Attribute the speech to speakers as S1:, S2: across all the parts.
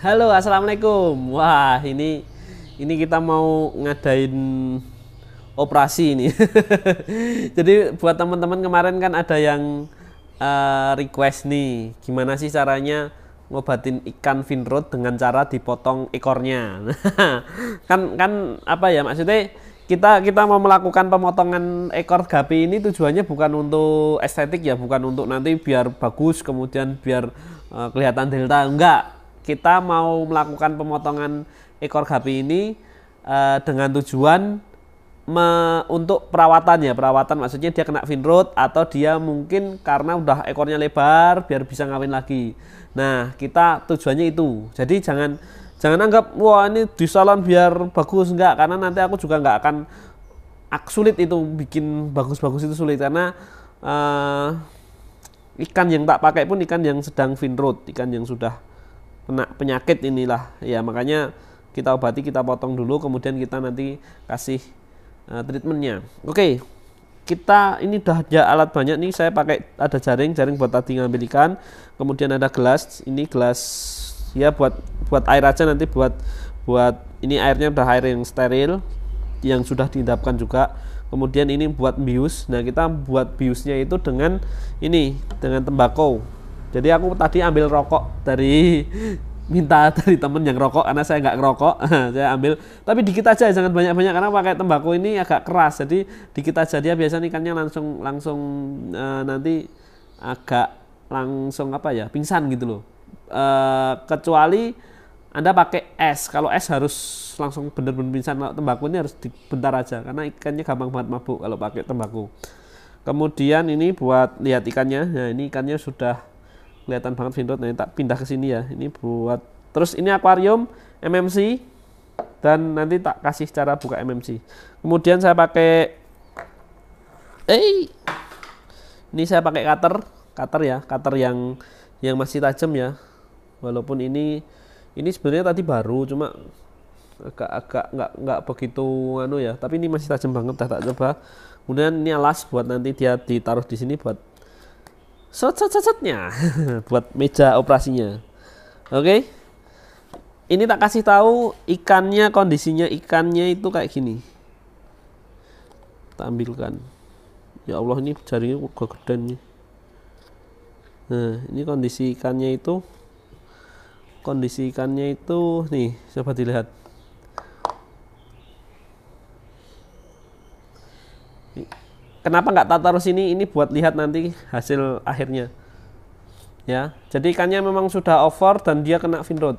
S1: Halo, assalamualaikum. Wah, ini kita mau ngadain operasi ini. Jadi buat teman-teman kemarin kan ada yang request nih, gimana sih caranya ngobatin ikan finrod dengan cara dipotong ekornya. kan kan apa ya maksudnya kita mau melakukan pemotongan ekor gapi ini tujuannya bukan untuk estetik ya, bukan untuk nanti biar bagus kemudian biar kelihatan delta, enggak. Kita mau melakukan pemotongan ekor gapi ini dengan tujuan untuk perawatan ya, perawatan maksudnya dia kena finrod atau dia mungkin karena udah ekornya lebar biar bisa ngawin lagi. Nah, kita tujuannya itu. Jadi jangan jangan anggap wah ini di salon biar bagus, enggak, karena nanti aku juga nggak akan sulit itu bikin bagus-bagus, itu sulit karena ikan yang tak pakai pun ikan yang sedang finrod, ikan yang sudah kena penyakit inilah ya, makanya kita obati, kita potong dulu kemudian kita nanti kasih treatmentnya. Oke, kita ini udah ada alat banyak nih, saya pakai ada jaring buat tadi ngambil ikan, kemudian ada gelas, ini gelas ya buat air aja nanti, buat ini airnya udah air yang steril yang sudah diendapkan juga. Kemudian ini buat bius. Nah, kita buat biusnya itu dengan tembakau. Jadi aku tadi ambil rokok minta dari temen yang rokok karena saya nggak ngerokok. Saya ambil, tapi dikit aja, jangan banyak-banyak karena pakai tembakau ini agak keras. Jadi dikit aja, dia biasanya ikannya langsung nanti agak langsung apa ya, pingsan gitu loh. Kecuali Anda pakai es. Kalau es harus langsung bener-bener pingsan. Kalau tembakau ini harus bentar aja karena ikannya gampang banget mabuk kalau pakai tembakau. Kemudian ini buat lihat ikannya. Nah, ini ikannya sudah kelihatan banget finrod. Nah, tak pindah ke sini ya. Ini buat, terus ini akuarium MMC dan nanti tak kasih cara buka MMC. Kemudian saya pakai ini saya pakai cutter ya, cutter yang masih tajam ya. Walaupun ini sebenarnya tadi baru, cuma agak nggak begitu ya, tapi ini masih tajam banget. Tak coba. Kemudian ini alas buat nanti dia ditaruh di sini buat set-setnya buat meja operasinya. Oke. Ini tak kasih tahu ikannya, kondisinya ikannya itu kayak gini. Kita ambilkan. Ya Allah, ini jaringnya gede nih. Nah, ini kondisi ikannya itu. Nih, coba dilihat. Kenapa nggak tak taruh sini? Ini buat lihat nanti hasil akhirnya. Ya, jadi ikannya memang sudah over dan dia kena finrod.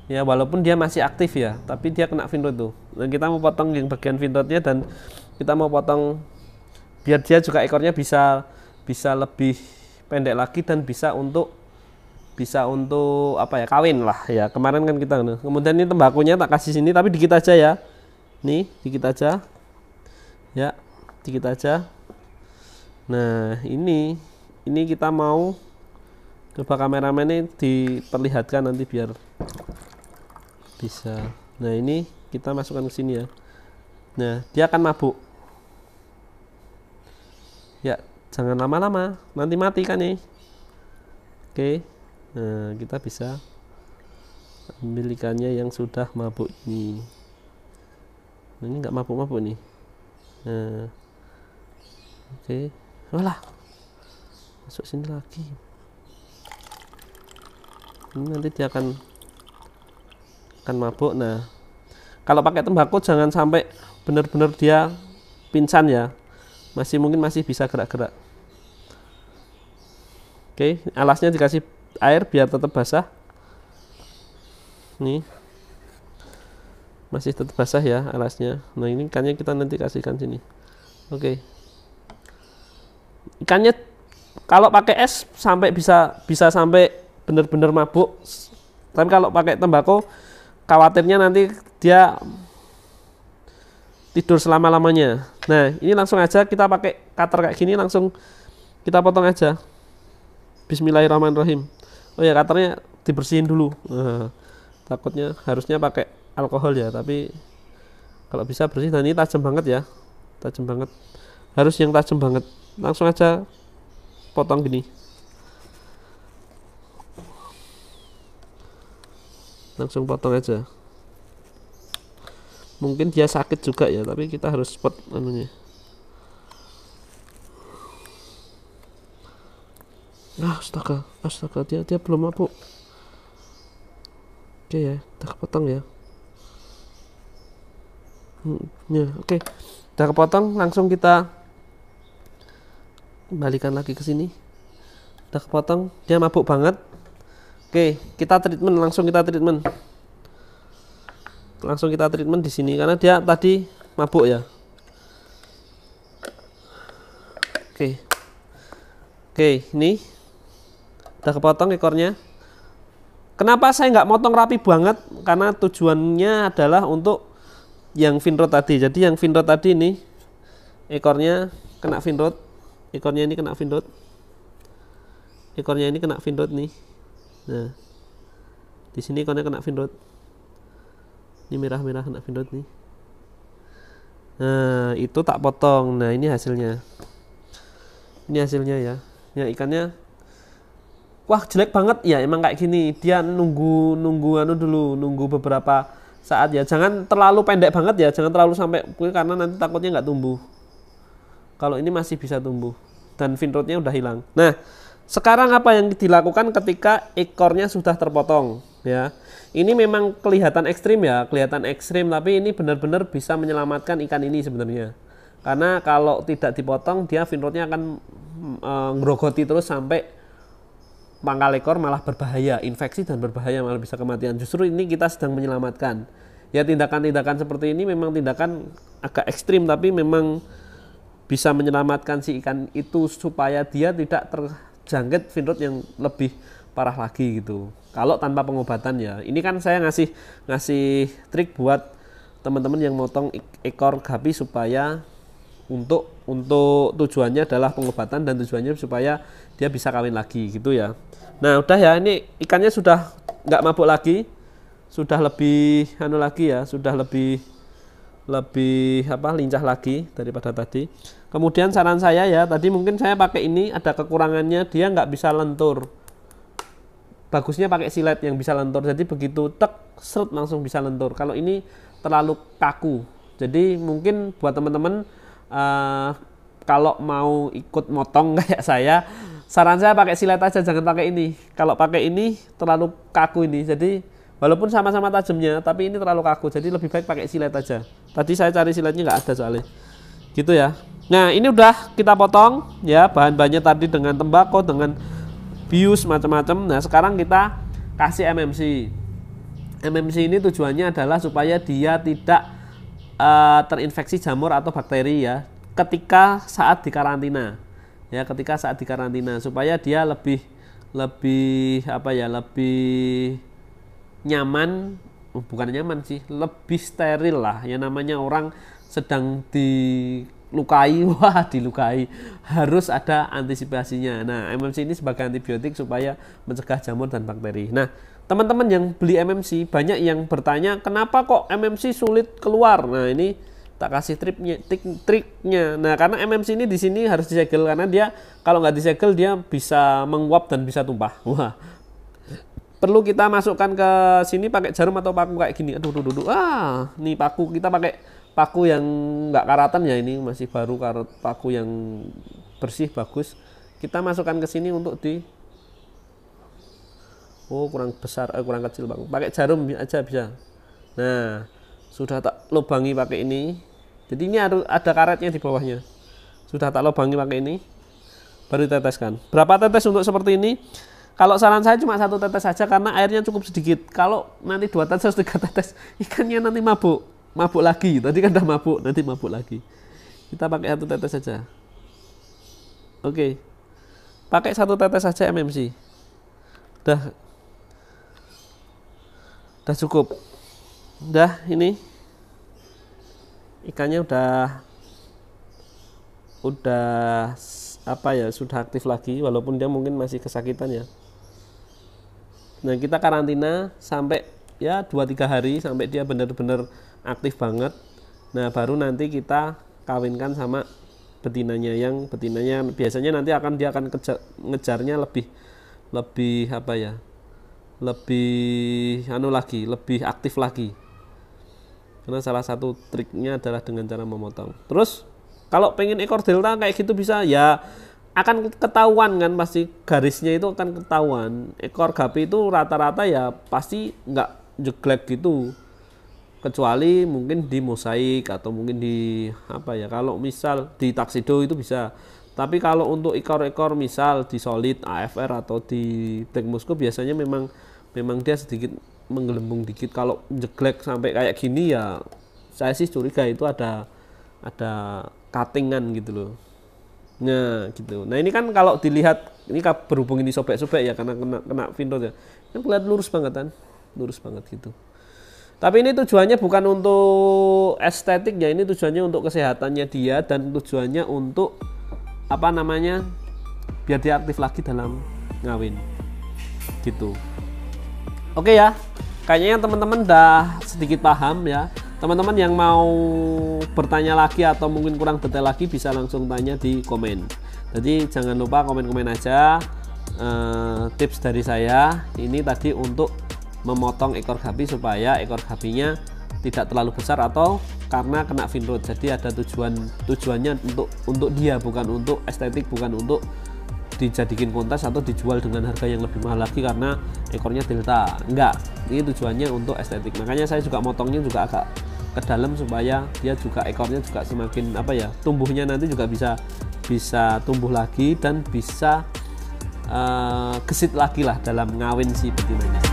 S1: Ya, walaupun dia masih aktif ya, tapi dia kena finrod tuh. Dan kita mau potong yang bagian finrodnya dan kita mau potong biar dia juga ekornya bisa lebih pendek lagi dan bisa untuk apa ya, kawin lah ya. Kemarin kan kita. Kemudian ini tembakunya tak kasih sini tapi dikit aja ya. Nih, dikit aja. Ya, dikit aja. Nah, ini kita mau coba kameramen ini diperlihatkan nanti biar bisa. Nah, ini kita masukkan ke sini ya. Nah, dia akan mabuk. Ya, jangan lama-lama, nanti mati kan nih. Oke. Nah, kita bisa ambil ikannya yang sudah mabuk ini. Nah, ini nggak mabuk-mabuk nih. Nah, oke. Walah, masuk sini lagi. Ini nanti dia akan mabuk. Nah, kalau pakai tembakau jangan sampai benar-benar dia pingsan ya. Mungkin masih bisa gerak-gerak. Oke, alasnya dikasih air biar tetap basah. Nih, masih tetap basah ya alasnya. Nah, ini ikannya kita nanti kasihkan sini. Oke. Ikannya kalau pakai es sampai bisa sampai benar-benar mabuk. Tapi kalau pakai tembakau khawatirnya nanti dia tidur selama-lamanya. Nah, ini langsung aja kita pakai cutter kayak gini, langsung kita potong aja. Bismillahirrahmanirrahim. Oh ya, cutternya dibersihin dulu. Takutnya harusnya pakai alkohol ya, tapi kalau bisa bersih. Dan ini tajam banget ya, tajam banget, harus yang tajam banget. Langsung aja potong gini. langsung potong aja. Mungkin dia sakit juga ya, tapi kita harus spot anunya. Astaga, astaga, dia belum mabuk. Oke ya, udah kepotong ya. Ya, oke. Udah kepotong, langsung kita kembalikan lagi ke sini. Udah kepotong, dia mabuk banget. Oke, kita treatment, langsung kita treatment. Langsung kita treatment di sini karena dia tadi mabuk ya. Oke. Oke, ini udah kepotong ekornya. Kenapa saya nggak motong rapi banget? Karena tujuannya adalah untuk yang finrod tadi. Jadi yang finrod tadi ini ekornya kena finrod, ekornya ini kena finrod, ekornya ini kena finrod nih. Nah, di sini ekornya kena finrod. Ini merah-merah kena finrod nih. Nah, itu tak potong. Nah, ini hasilnya. Ini hasilnya ya. Ya, ikannya wah jelek banget ya, emang kayak gini. Dia nunggu anu dulu, nunggu beberapa saat ya. Jangan terlalu pendek banget ya, jangan terlalu sampai karena nanti takutnya nggak tumbuh. Kalau ini masih bisa tumbuh dan finrodnya udah hilang. Nah, sekarang apa yang dilakukan ketika ekornya sudah terpotong ya? Ini memang kelihatan ekstrim ya, kelihatan ekstrim, tapi ini benar-benar bisa menyelamatkan ikan ini sebenarnya. Karena kalau tidak dipotong, dia finrodnya akan ngerogoti terus sampai pangkal ekor malah berbahaya, infeksi dan berbahaya, malah bisa kematian. Justru ini kita sedang menyelamatkan. Ya, tindakan-tindakan seperti ini memang tindakan agak ekstrim, tapi memang bisa menyelamatkan si ikan itu supaya dia tidak terjangkit finrod yang lebih parah lagi gitu. Kalau tanpa pengobatan ya. Ini kan saya ngasih trik buat teman-teman yang motong ekor gapi supaya untuk tujuannya adalah pengobatan dan tujuannya supaya dia bisa kawin lagi gitu ya. Nah, udah ya, ini ikannya sudah nggak mabuk lagi, sudah lebih anu lagi ya, sudah lebih lincah lagi daripada tadi. Kemudian saran saya ya, tadi mungkin saya pakai ini ada kekurangannya, dia nggak bisa lentur. Bagusnya pakai silet yang bisa lentur, jadi begitu tek seret langsung bisa lentur. Kalau ini terlalu kaku, jadi mungkin buat teman-teman kalau mau ikut motong kayak saya, saran saya pakai silet aja, jangan pakai ini. Kalau pakai ini terlalu kaku ini, jadi walaupun sama-sama tajamnya, tapi ini terlalu kaku, jadi lebih baik pakai silet aja. Tadi saya cari siletnya nggak ada soalnya, gitu ya. Nah, ini udah kita potong ya, bahan-bahannya tadi dengan tembakau, dengan bius macam-macam. Nah, sekarang kita kasih MMC. MMC ini tujuannya adalah supaya dia tidak terinfeksi jamur atau bakteri ya, ketika saat dikarantina. Ya, ketika saat dikarantina supaya dia lebih nyaman, bukan nyaman sih, lebih steril lah. Ya, namanya orang sedang dilukai, wah dilukai, harus ada antisipasinya. Nah, MMC ini sebagai antibiotik supaya mencegah jamur dan bakteri. Nah, teman-teman yang beli MMC banyak yang bertanya, kenapa kok MMC sulit keluar? Nah, ini tak kasih triknya. Nah, karena MMC ini di sini harus disegel, karena dia kalau nggak disegel dia bisa menguap dan bisa tumpah. Wah, perlu kita masukkan ke sini pakai jarum atau paku kayak gini. Aduh. Nih paku, kita pakai paku yang nggak karatan ya, ini masih baru, paku yang bersih bagus. Kita masukkan ke sini untuk kurang besar, kurang kecil bang. Pakai jarum aja bisa. Nah, sudah tak lubangi pakai ini. Jadi ini ada karetnya di bawahnya. Sudah tak lubangi pakai ini, baru teteskan. Berapa tetes untuk seperti ini? Kalau saran saya cuma 1 tetes saja karena airnya cukup sedikit. Kalau nanti 2 tetes, 3 tetes, ikannya nanti mabuk lagi. Tadi kan udah mabuk, nanti mabuk lagi. Kita pakai 1 tetes saja. Oke. Pakai 1 tetes saja MMC. Udah cukup. Udah, ini ikannya udah sudah aktif lagi, walaupun dia mungkin masih kesakitan ya. Nah, kita karantina sampai ya 2-3 hari sampai dia benar-benar aktif banget. Nah, baru nanti kita kawinkan sama betinanya. Yang betinanya biasanya nanti dia akan ngejarnya lebih lebih aktif lagi. Karena salah satu triknya adalah dengan cara memotong. Terus kalau pengen ekor delta kayak gitu bisa, ya akan ketahuan kan, pasti garisnya itu akan ketahuan. Ekor gapi itu rata-rata ya pasti nggak jeglek gitu, kecuali mungkin di mosaik atau mungkin di apa ya, kalau misal di tuxedo itu bisa. Tapi kalau untuk ekor-ekor misal di solid AFR atau di black Moscow biasanya memang dia sedikit menggelembung dikit. Kalau jeglek sampai kayak gini ya saya sih curiga itu ada cuttingan gitu loh. Nah gitu. Nah ini kan kalau dilihat, ini berhubung ini sobek-sobek ya karena kena finrod ya, kan kelihatan lurus banget kan, lurus banget gitu. Tapi ini tujuannya bukan untuk estetik ya, ini tujuannya untuk kesehatannya dia dan tujuannya untuk apa namanya, biar dia aktif lagi dalam ngawin gitu. Oke ya, kayaknya teman-teman udah sedikit paham ya. Teman-teman yang mau bertanya lagi atau mungkin kurang detail lagi bisa langsung tanya di komen. Jadi jangan lupa komen-komen aja. Tips dari saya ini tadi untuk memotong ekor gapi supaya ekor gapinya tidak terlalu besar atau karena kena finrod. Jadi ada tujuannya untuk dia, bukan untuk estetik, bukan untuk dijadikan kontes atau dijual dengan harga yang lebih mahal lagi karena ekornya delta. Enggak, ini tujuannya untuk estetik. Makanya saya juga motongnya juga agak ke dalam supaya dia juga ekornya juga semakin apa ya, tumbuhnya nanti juga bisa tumbuh lagi dan bisa gesit lagi lah dalam ngawin si betinanya.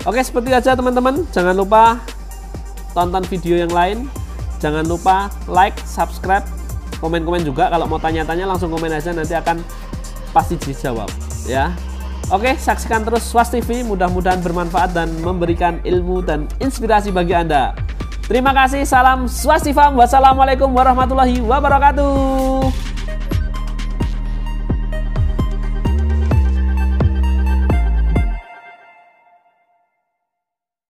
S1: Oke, seperti aja teman-teman, jangan lupa tonton video yang lain, jangan lupa like, subscribe, komen-komen juga. Kalau mau tanya-tanya langsung komen aja, nanti akan pasti dijawab ya. Oke, saksikan terus Swas TV, mudah-mudahan bermanfaat dan memberikan ilmu dan inspirasi bagi Anda. Terima kasih, salam Swastivam, wassalamualaikum warahmatullahi wabarakatuh.